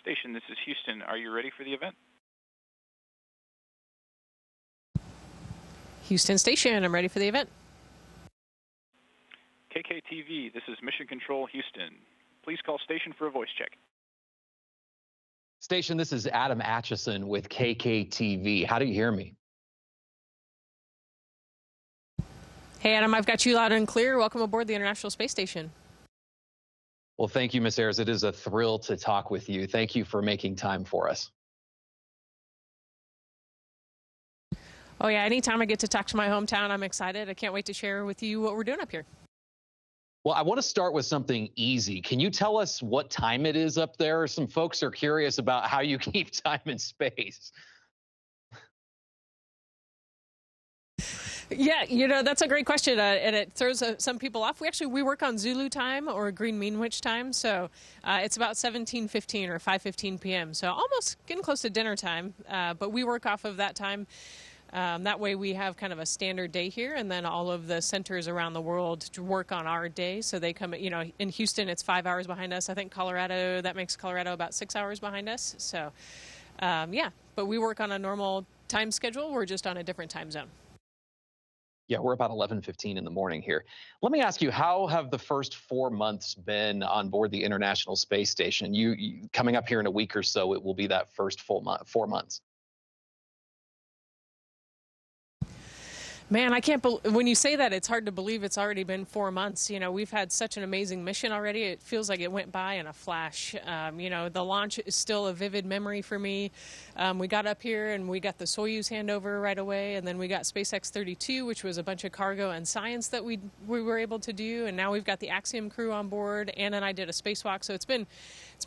Station, this is Houston. Are you ready for the event? Houston Station, I'm ready for the event. KKTV, this is Mission Control Houston. Please call station for a voice check. Station, this is Adam Atchison with KKTV. How do you hear me? Hey, Adam, I've got you loud and clear. Welcome aboard the International Space Station. Well, thank you, Ms. Ayers. It is a thrill to talk with you. Thank you for making time for us. Oh, yeah, anytime I get to talk to my hometown, I'm excited. I can't wait to share with you what we're doing up here. Well, I want to start with something easy. Can you tell us what time it is up there? Some folks are curious about how you keep time in space. Yeah, that's a great question, and it throws some people off. We work on Zulu time or Green Mean time, so it's about 17:15 or 5:15 p.m., so almost getting close to dinner time, but we work off of that time. That way we have kind of a standard day here, and then all of the centers around the world to work on our day. So they come, in Houston, it's 5 hours behind us. I think Colorado, that makes Colorado about 6 hours behind us. So, yeah, but we work on a normal time schedule. We're just on a different time zone. Yeah, we're about 11:15 in the morning here. Let me ask you, how have the first 4 months been on board the International Space Station? You coming up here in a week or so, it will be that first full 4 months. Man, I can't believe, when you say that, it's hard to believe it's already been 4 months. We've had such an amazing mission already. It feels like it went by in a flash. The launch is still a vivid memory for me. We got up here and we got the Soyuz handover right away, and then we got SpaceX 32, which was a bunch of cargo and science that we were able to do, and now we've got the Axiom crew on board. Anna and I did a spacewalk, so it's been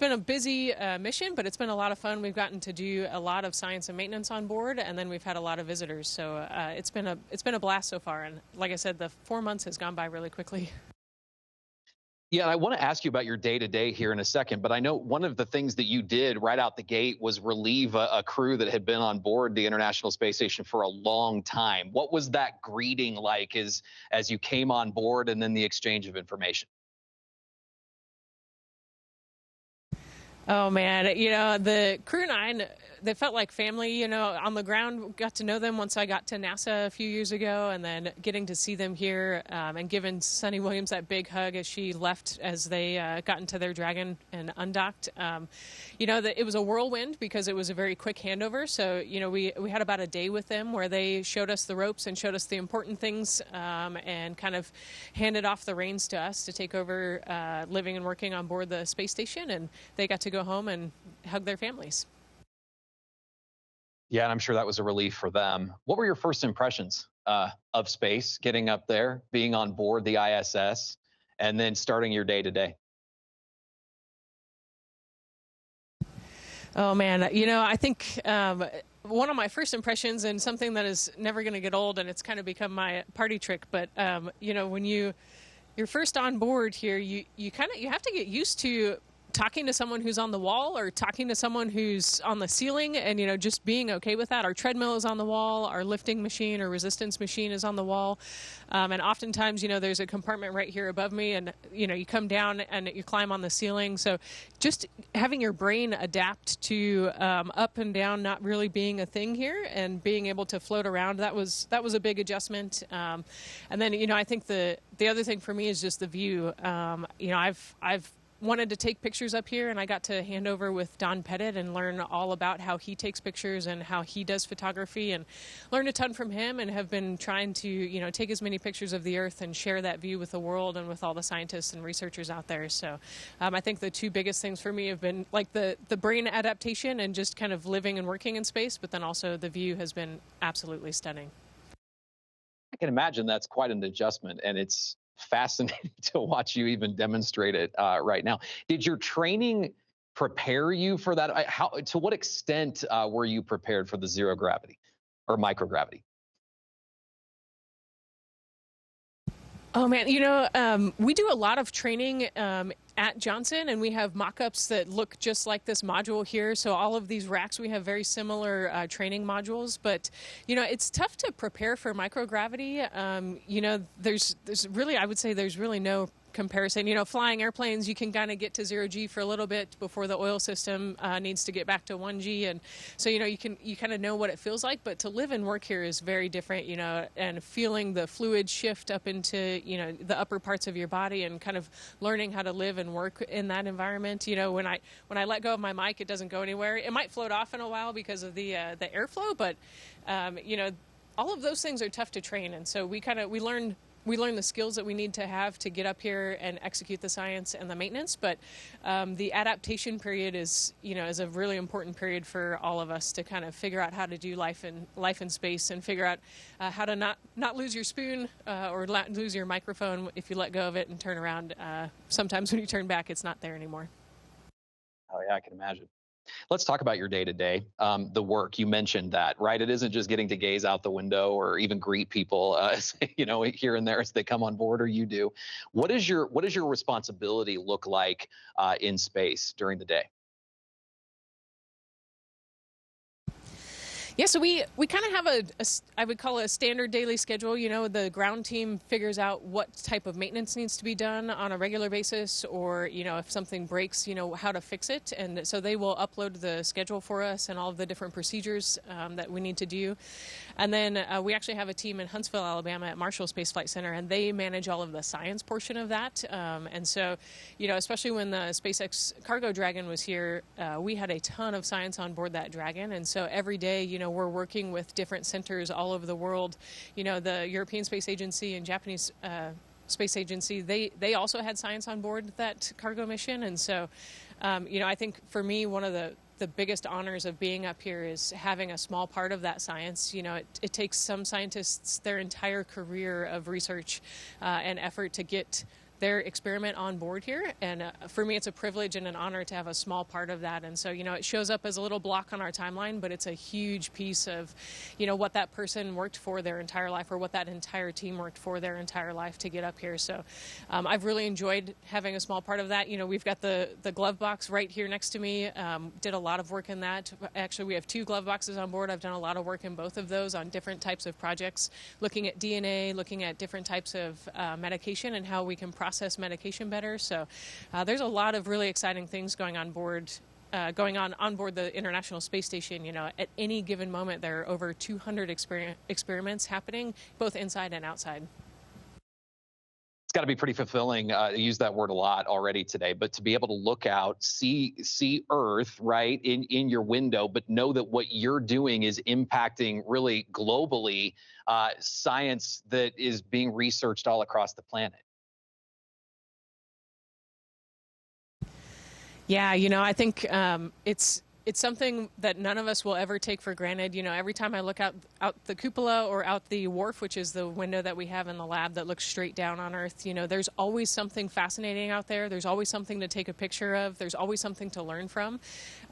a busy mission, but it's been a lot of fun. We've gotten to do a lot of science and maintenance on board, and then we've had a lot of visitors. So it's been a blast so far, and like I said, the 4 months has gone by really quickly. Yeah, and I want to ask you about your day-to-day here in a second, but I know one of the things that you did right out the gate was relieve a crew that had been on board the International Space Station for a long time. What was that greeting like as you came on board, and then the exchange of information? Oh, man, the crew and I, they felt like family, on the ground. Got to know them once I got to NASA a few years ago, and then getting to see them here and giving Sunny Williams that big hug as she left, as they got into their Dragon and undocked. It was a whirlwind because it was a very quick handover. So, we had about a day with them where they showed us the ropes and showed us the important things and kind of handed off the reins to us to take over living and working on board the space station, and they got to go home and hug their families. Yeah, and I'm sure that was a relief for them. What were your first impressions of space, getting up there, being on board the ISS, and then starting your day to day? Oh, man, I think one of my first impressions, and something that is never going to get old, and it's kind of become my party trick, but, when you're first on board here, you have to get used to talking to someone who's on the wall or talking to someone who's on the ceiling, and just being okay with that. Our treadmill is on the wall, our lifting machine or resistance machine is on the wall, and oftentimes there's a compartment right here above me, and you come down and you climb on the ceiling. So just having your brain adapt to up and down not really being a thing here, and being able to float around, that was a big adjustment. And then I think the other thing for me is just the view. I've wanted to take pictures up here, and I got to hand over with Don Pettit and learn all about how he takes pictures and how he does photography, and learned a ton from him, and have been trying to take as many pictures of the Earth and share that view with the world and with all the scientists and researchers out there. So I think the two biggest things for me have been like the brain adaptation and just kind of living and working in space, but then also the view has been absolutely stunning. I can imagine that's quite an adjustment, and it's fascinating to watch you even demonstrate it right now. Did your training prepare you for that? To what extent were you prepared for the zero gravity or microgravity? Oh, man, we do a lot of training at Johnson, and we have mock-ups that look just like this module here. So all of these racks, we have very similar training modules, but, it's tough to prepare for microgravity. There's really, I would say there's really no comparison. You know, flying airplanes, you can kind of get to 0G for a little bit before the oil system needs to get back to 1G, and so you know you kind of know what it feels like. But to live and work here is very different, you know, and feeling the fluid shift up into, you know, the upper parts of your body, and kind of learning how to live and work in that environment. You know, when I let go of my mic, it doesn't go anywhere. It might float off in a while because of the airflow, but you know, all of those things are tough to train, and so we learn the skills that we need to have to get up here and execute the science and the maintenance. But the adaptation period is a really important period for all of us to kind of figure out how to do life in space, and figure out how to not lose your spoon or lose your microphone if you let go of it and turn around. Sometimes when you turn back, it's not there anymore. Oh yeah, I can imagine. Let's talk about your day-to-day, the work. You mentioned that, right? It isn't just getting to gaze out the window or even greet people, you know, here and there as they come on board, or you do. What does your responsibility look like in space during the day? Yeah, so we kind of have I would call it a standard daily schedule. You know, the ground team figures out what type of maintenance needs to be done on a regular basis, or, you know, if something breaks, you know, how to fix it. And so they will upload the schedule for us and all of the different procedures that we need to do. And then we actually have a team in Huntsville, Alabama at Marshall Space Flight Center, and they manage all of the science portion of that. And so, you know, especially when the SpaceX Cargo Dragon was here, we had a ton of science on board that Dragon. And so every day, you know, we're working with different centers all over the world. You know, the European Space Agency and Japanese Space Agency, they also had science on board that cargo mission. And so, you know, I think for me, one of the biggest honors of being up here is having a small part of that science. You know, it takes some scientists their entire career of research and effort to get their experiment on board here, and for me it's a privilege and an honor to have a small part of that. And so, you know, it shows up as a little block on our timeline, but it's a huge piece of, you know, what that person worked for their entire life, or what that entire team worked for their entire life to get up here. So I've really enjoyed having a small part of that. You know, we've got the glove box right here next to me. Did a lot of work in that. Actually, we have 2 glove boxes on board. I've done a lot of work in both of those on different types of projects, looking at DNA, looking at different types of medication and how we can process medication better. So there's a lot of really exciting things going on board the International Space Station. You know, at any given moment, there are over 200 experiments happening, both inside and outside. It's got to be pretty fulfilling. I use that word a lot already today, but to be able to look out, see Earth right in your window, but know that what you're doing is impacting really globally science that is being researched all across the planet. Yeah, you know, I think it's something that none of us will ever take for granted. You know, every time I look out the cupola or out the wharf, which is the window that we have in the lab that looks straight down on Earth, you know, there's always something fascinating out there. There's always something to take a picture of. There's always something to learn from.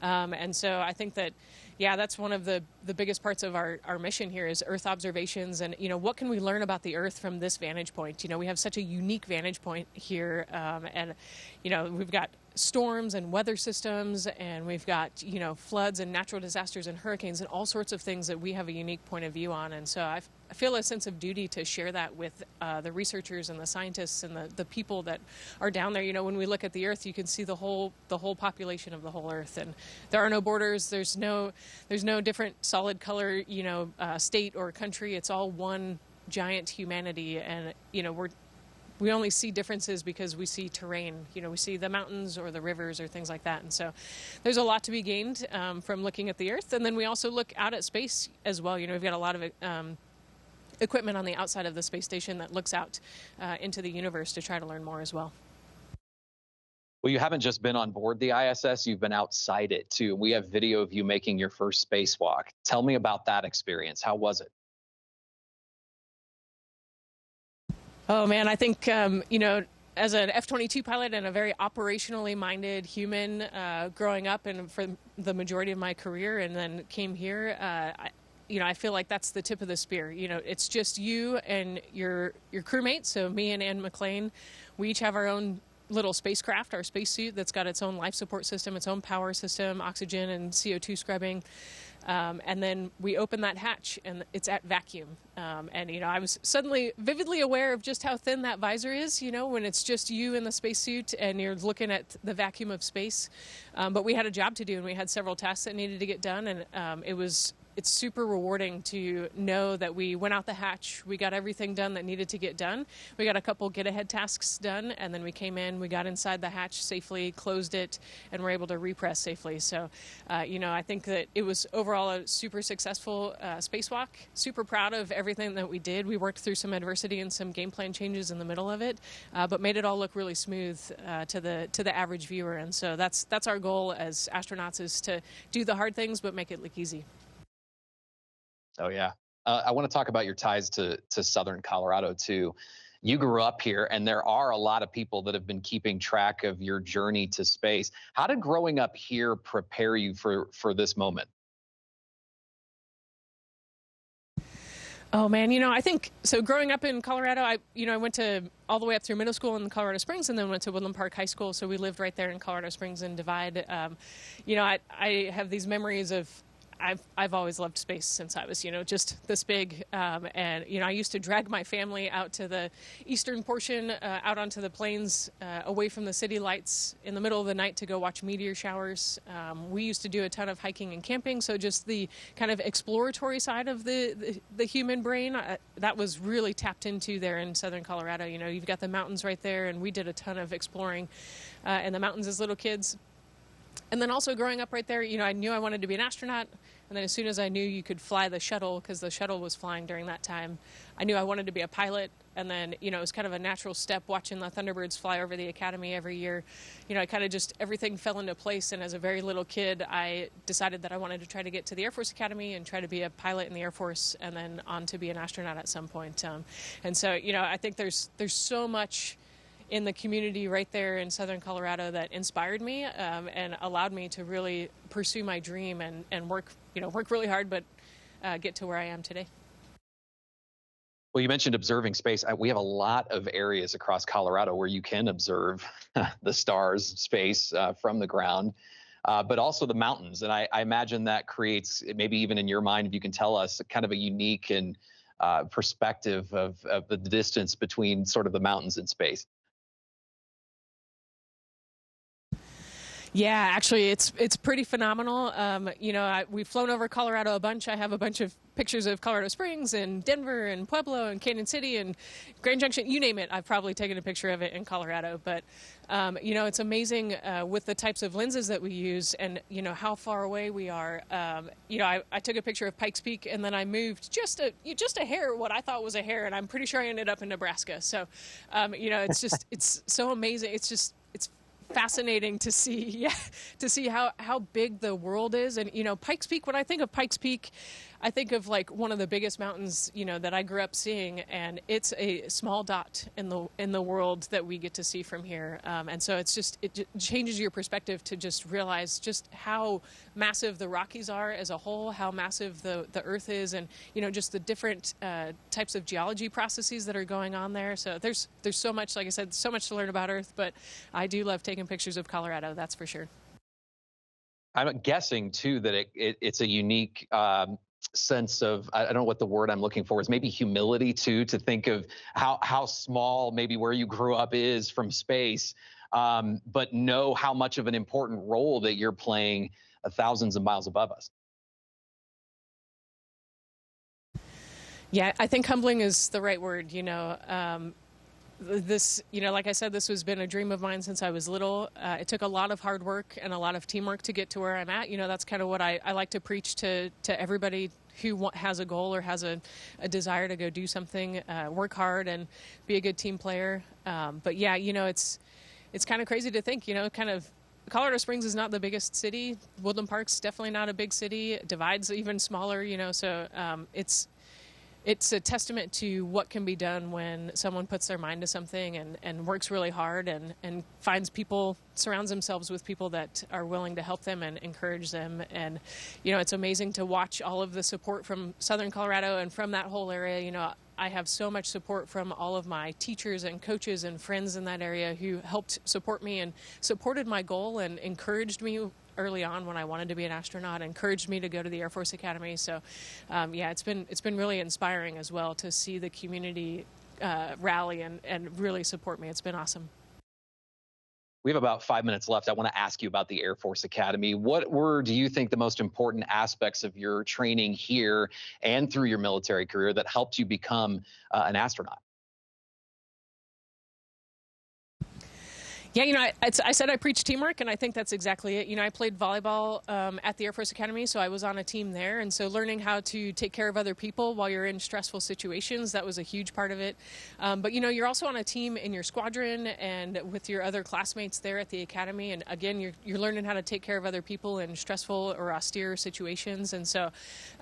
And so I think that, yeah, that's one of the biggest parts of our mission here is Earth observations. And, you know, what can we learn about the Earth from this vantage point? You know, we have such a unique vantage point here. And, you know, we've got storms and weather systems, and we've got, you know, floods and natural disasters and hurricanes and all sorts of things that we have a unique point of view on. And so I feel a sense of duty to share that with the researchers and the scientists and the people that are down there. You know, when we look at the Earth, you can see the whole population of the whole Earth, and there are no borders. There's no different solid color, you know, state or country. It's all one giant humanity, and, you know, we only see differences because we see terrain. You know, we see the mountains or the rivers or things like that. And so there's a lot to be gained from looking at the Earth. And then we also look out at space as well. You know, we've got a lot of equipment on the outside of the space station that looks out into the universe to try to learn more as well. Well, you haven't just been on board the ISS, you've been outside it too. We have video of you making your first spacewalk. Tell me about that experience. How was it? Oh, man, I think, you know, as an F-22 pilot and a very operationally minded human growing up and for the majority of my career, and then came here, I feel like that's the tip of the spear. You know, it's just you and your crewmates. So me and Ann McLean, we each have our own little spacecraft, our spacesuit that's got its own life support system, its own power system, oxygen and CO2 scrubbing. And then we open that hatch and it's at vacuum. And, I was suddenly vividly aware of just how thin that visor is, when it's just you in the spacesuit and you're looking at the vacuum of space. But we had a job to do and we had several tasks that needed to get done. And it's super rewarding to know that we went out the hatch, we got everything done that needed to get done. We got a couple get-ahead tasks done, and then we came in, we got inside the hatch safely, closed it, and were able to repress safely. So, I think that it was overall a super successful spacewalk. Super proud of everything that we did. We worked through some adversity and some game plan changes in the middle of it, but made it all look really smooth to the average viewer. And so that's our goal as astronauts, is to do the hard things but make it look easy. Oh, yeah. I want to talk about your ties to Southern Colorado, too. You grew up here, and there are a lot of people that have been keeping track of your journey to space. How did growing up here prepare you for this moment? Oh, man, I think so. Growing up in Colorado, I went to all the way up through middle school in Colorado Springs and then went to Woodland Park High School. So we lived right there in Colorado Springs and Divide. I have these memories of I've always loved space since I was, just this big. And, I used to drag my family out to the eastern portion, out onto the plains, away from the city lights in the middle of the night to go watch meteor showers. We used to do a ton of hiking and camping. So just the kind of exploratory side of the human brain, that was really tapped into there in Southern Colorado. You've got the mountains right there, and we did a ton of exploring in the mountains as little kids. And then also growing up right there, I knew I wanted to be an astronaut. And then as soon as I knew you could fly the shuttle, because the shuttle was flying during that time, I knew I wanted to be a pilot. And then, it was kind of a natural step watching the Thunderbirds fly over the Academy every year. I kind of just, everything fell into place. And as a very little kid, I decided that I wanted to try to get to the Air Force Academy and try to be a pilot in the Air Force and then on to be an astronaut at some point. And so, I think there's so much in the community right there in Southern Colorado that inspired me and allowed me to really pursue my dream and work really hard, but get to where I am today. Well, you mentioned observing space. We have a lot of areas across Colorado where you can observe the stars, space from the ground, but also the mountains. And I imagine that creates, maybe even in your mind, if you can tell us, kind of a unique and perspective of the distance between sort of the mountains and space. Yeah, actually, it's pretty phenomenal. We've flown over Colorado a bunch. I have a bunch of pictures of Colorado Springs and Denver and Pueblo and Canyon City and Grand Junction. You name it, I've probably taken a picture of it in Colorado. But, it's amazing with the types of lenses that we use and, how far away we are. I took a picture of Pikes Peak and then I moved just a hair, what I thought was a hair, and I'm pretty sure I ended up in Nebraska. So, it's so amazing. It's fascinating to see how big the world is. And Pikes Peak, when I think of Pikes Peak, I think of like one of the biggest mountains that I grew up seeing, and it's a small dot in the world that we get to see from here. And so it changes your perspective to just realize just how massive the Rockies are as a whole, how massive the Earth is, and just the different types of geology processes that are going on there. So there's so much, like I said, so much to learn about Earth, but I do love taking pictures of Colorado, that's for sure. I'm guessing too that it's a unique sense of, I don't know what the word I'm looking for is, maybe humility too, to think of how small maybe where you grew up is from space, but know how much of an important role that you're playing thousands of miles above us. Yeah, I think humbling is the right word. This, like I said, this has been a dream of mine since I was little. It took a lot of hard work and a lot of teamwork to get to where I'm at. That's kind of what I like to preach to everybody who has a goal or has a desire to go do something. Work hard and be a good team player. But yeah, it's kind of crazy to think, Colorado Springs is not the biggest city. Woodland Park's definitely not a big city. Divide's even smaller, so it's a testament to what can be done when someone puts their mind to something and works really hard and surrounds themselves with people that are willing to help them and encourage them. And, it's amazing to watch all of the support from Southern Colorado and from that whole area. I have so much support from all of my teachers and coaches and friends in that area who helped support me and supported my goal and encouraged me early on when I wanted to be an astronaut, encouraged me to go to the Air Force Academy. So, yeah, it's been really inspiring as well to see the community rally and really support me. It's been awesome. We have about 5 minutes left. I want to ask you about the Air Force Academy. What do you think, the most important aspects of your training here and through your military career that helped you become an astronaut? Yeah, you know, I said I preach teamwork, and I think that's exactly it. You know, I played volleyball at the Air Force Academy, so I was on a team there. And so learning how to take care of other people while you're in stressful situations, that was a huge part of it. But, you know, you're also on a team in your squadron and with your other classmates there at the academy. And again, you're learning how to take care of other people in stressful or austere situations. And so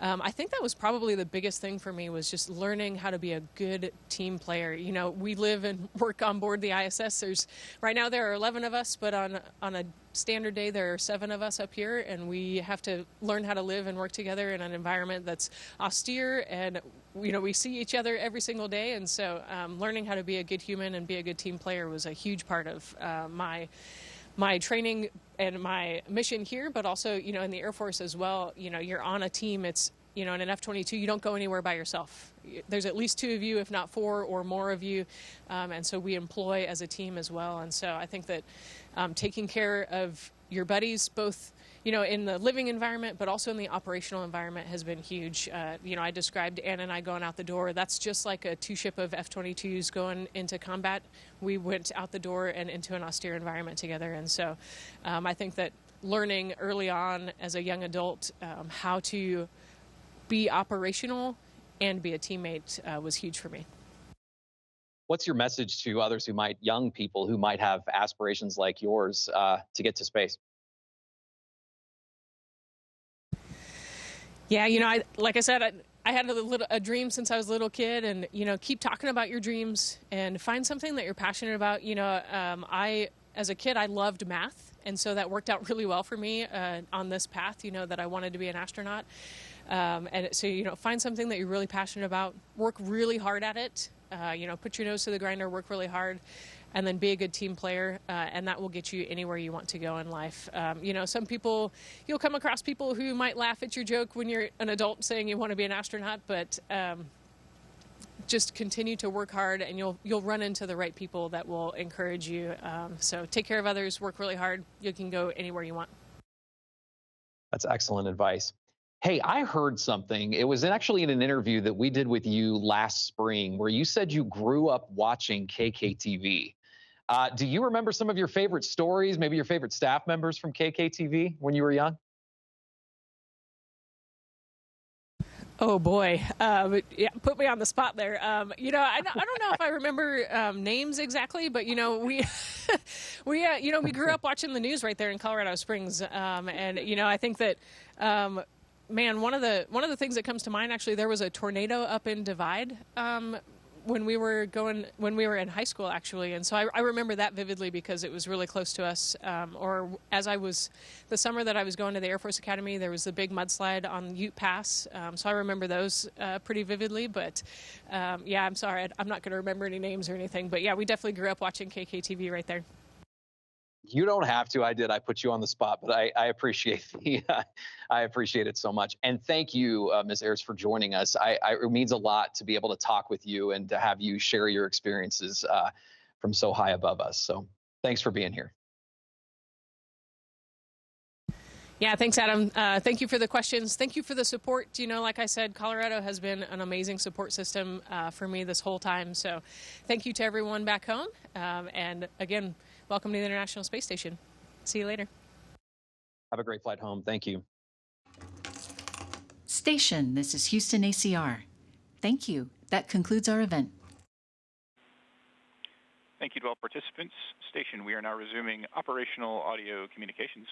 I think that was probably the biggest thing for me, was just learning how to be a good team player. You know, we live and work on board the ISS. Right now there are 11 of us, but on a standard day there are 7 of us up here, and we have to learn how to live and work together in an environment that's austere, and you know, we see each other every single day. And so learning how to be a good human and be a good team player was a huge part of my training and my mission here, but also, you know, in the Air Force as well. You know, you're on a team. It's, you know, in an F-22, you don't go anywhere by yourself. There's at least 2 of you, if not 4 or more of you, and so we employ as a team as well. And so I think that taking care of your buddies, both, you know, in the living environment, but also in the operational environment, has been huge. You know, I described Ann and I going out the door. That's just like a 2 ship of F-22s going into combat. We went out the door and into an austere environment together. And so I think that learning early on as a young adult how to be operational and be a teammate was huge for me. What's your message to others young people who might have aspirations like yours to get to space? Yeah, you know, like I said, I had a dream since I was a little kid, and, you know, keep talking about your dreams and find something that you're passionate about. You know, as a kid, I loved math, and so that worked out really well for me on this path, you know, that I wanted to be an astronaut. And so, you know, find something that you're really passionate about, work really hard at it, you know, put your nose to the grinder, work really hard, and then be a good team player, and that will get you anywhere you want to go in life. You know, you'll come across people who might laugh at your joke when you're an adult saying you want to be an astronaut, but just continue to work hard, and you'll run into the right people that will encourage you. So take care of others, work really hard. You can go anywhere you want. That's excellent advice. Hey, I heard something. It was actually in an interview that we did with you last spring, where you said you grew up watching KKTV. Do you remember some of your favorite stories, maybe your favorite staff members from KKTV when you were young? Oh boy, yeah, put me on the spot there. You know, I don't know if I remember names exactly, but you know, we you know, we grew up watching the news right there in Colorado Springs, and you know, I think that. Man, one of the things that comes to mind, actually, there was a tornado up in Divide when we were in high school, actually, and so I remember that vividly because it was really close to us. Or the summer that I was going to the Air Force Academy, there was the big mudslide on Ute Pass, so I remember those pretty vividly. But yeah, I'm sorry, I'm not going to remember any names or anything. But yeah, we definitely grew up watching KKTV right there. You don't have to. I did. I put you on the spot, but I appreciate I appreciate it so much. And thank you, Ms. Ayers, for joining us. It means a lot to be able to talk with you and to have you share your experiences from so high above us. So thanks for being here. Yeah, thanks, Adam. Thank you for the questions. Thank you for the support. You know, like I said, Colorado has been an amazing support system for me this whole time. So thank you to everyone back home. And again, welcome to the International Space Station. See you later. Have a great flight home. Thank you. Station, this is Houston ACR. Thank you. That concludes our event. Thank you to all participants. Station, we are now resuming operational audio communications.